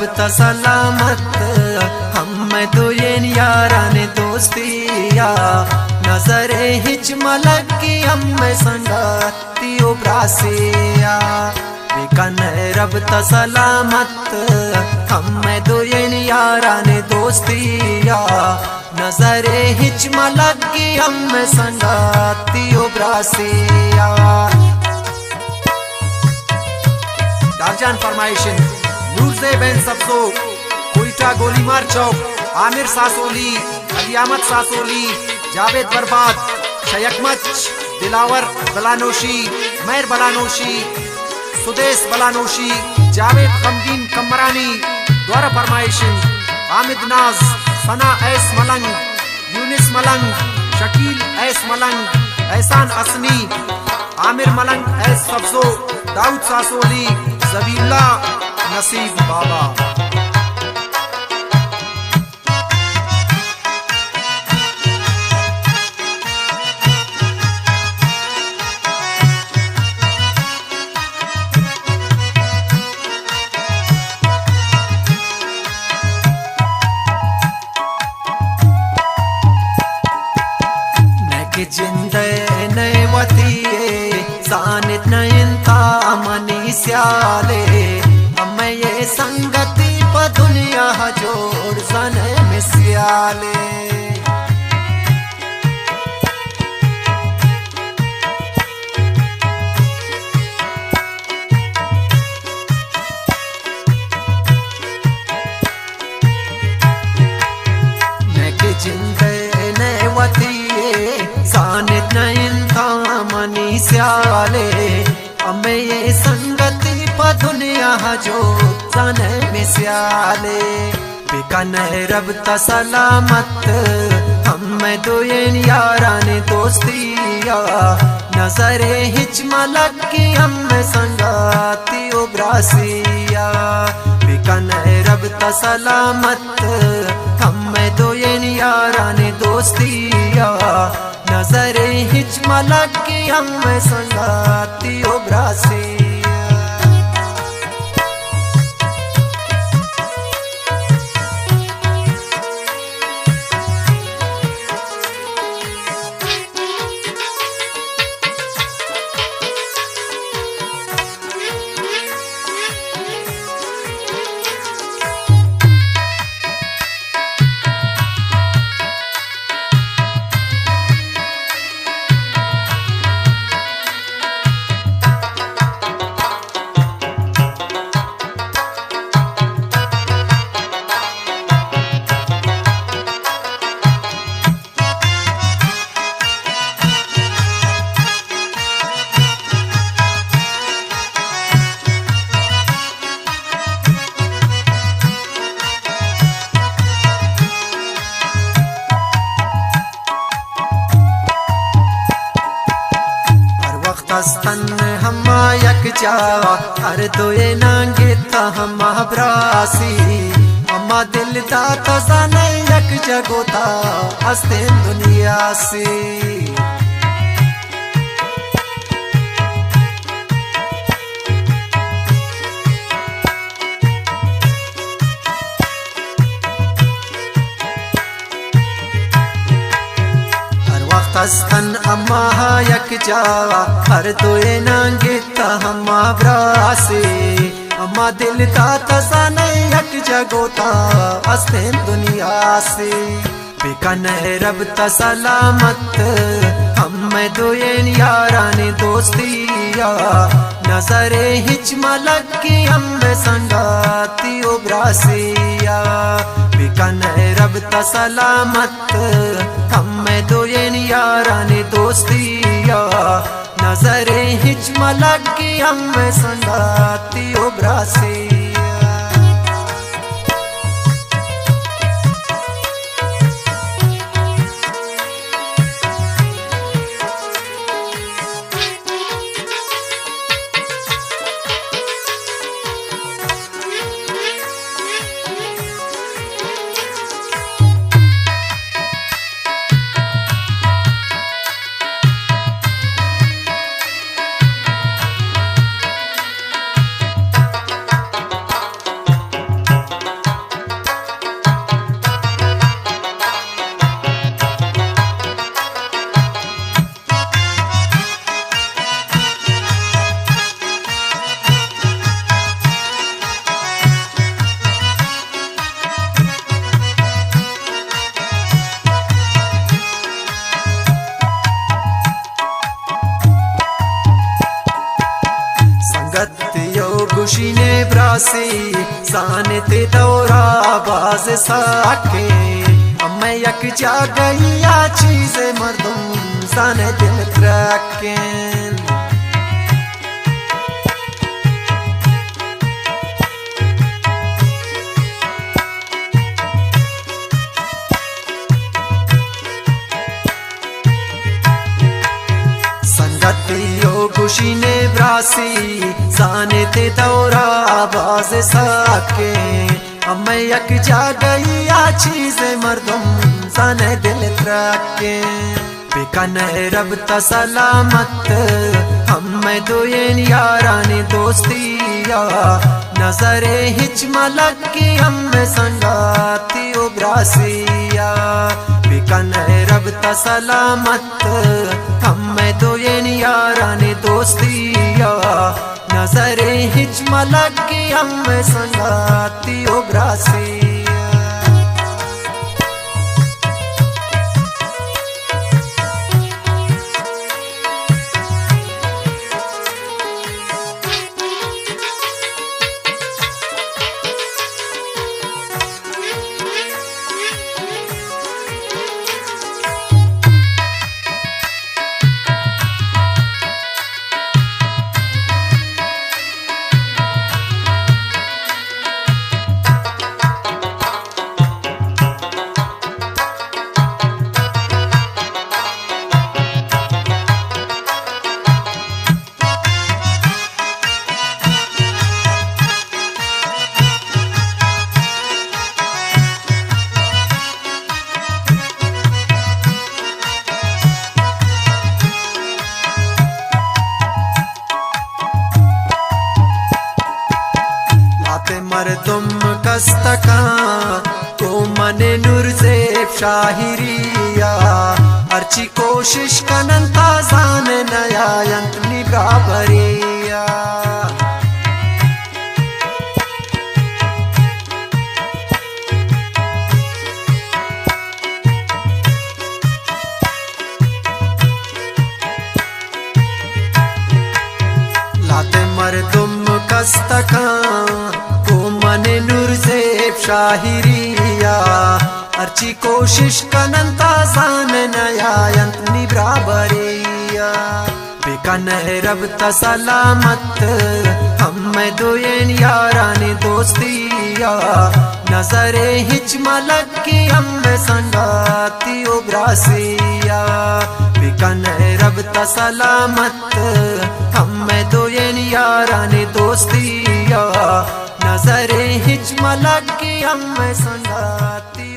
त सलामत हम दुयन यारा ने दोस्तिया नजरे हिच मलक की हम संगतियो ब्रासिया बिकन रब त सलामत हम दुयन यारा ने दोस्तिया नजरे हिच मलक की हम संगतियो ब्रासिया। दारजान फरमाइशन नूरज़े बेन सब्सो कोयटा गोलीमार चौक आमिर सासोली अलियामत सासोली जावेद बर्बाद शयकमच दिलावर बलानोशी मैर बलानोशी सुदेश बलानोशी जावेद कमदीन कमरानी द्वारा फरमाइशन हामिद नाज सना एस मलंग यूनिस मलंग शकील एस मलंग एहसान असनी आमिर मलंग एस सब्सो दाऊद सासोली ज़बीउल्ला नसीब बाबा। जिंदे नवती सानित नयनता मनी स्याले हमें ये संगति प दुनिया जोड़ सन मिस्याले जिंदे नवती सानित नयनता मनी स्याले हमें ये संगति प दुनिया जो सन मिस्याले बिकन रब त सलामत हम दुयन यारा ने दोस्तिया नजरे हिच मलक की हम संगतियो ब्रासिया बिकन रब त सलामत हम दुयन यारा ने दोस्तिया नजरे हिच मलक की हम संगतियो ब्रासिया। तन हम यक जा हर दोए नांगे ता हम ब्रासी अम्मा दिल दा तजाने यक जगोता हस्ते दुनिया से तन अम्मा यक जा हर दोए नांगे ता हम ब्रासे अम्मा दिल दा तजाने यक जगोता हस्ते दुनिया से बिकन रब त सलामत हम दोयन यारा ने दोस्तिया नजरे हिच मलक की हम संगतियो ब्रासिया बिकन रब त सलामत हम दोयन यारा ने दोस्तिया नजरे हिच मलक की हम संगतियो ब्रासिया। ब्रासी साने ते दौरा बाज साके अम्मे यक जा गई या चीज मर्दम साने दिल त्रकेन संगतियो गुशीने ब्रासी साने ते दौरा आवाज साके अम्मे यक जा गई या चीज मर्दम साने दिल त्रके बेकन रब ता सलामत हमें दोयन यारानी दोस्तिया नजरे हिच मलक की हमें संगाती ओ ब्रासिया बेकन रब ता सलामत हमें दोयन यारानी दोस्तिया नजरे हिच मलक की हमें संगाती ओ ब्रासिया मर्दुम कस्तका को मने नुरज़ेब शाहिरिया अर्ची कोशिश कनन ताज़ान नया यंत निगाबरिया लाते मर्दुम कस्तका मने नुरज़ेब शाहिरिया अर्ची कोशिश कनन ताज़ान नया यंत निब्राबरिया बेकन रब ता सलामत हमें दोयन यारानी दोस्तिया नजरे हिच मलक की हमें संगाती ओ ब्रासिया बेकन रब ता सलामत हमें दोयन यारानी दोस्तिया नजरे हिच मलक की हमें संगाती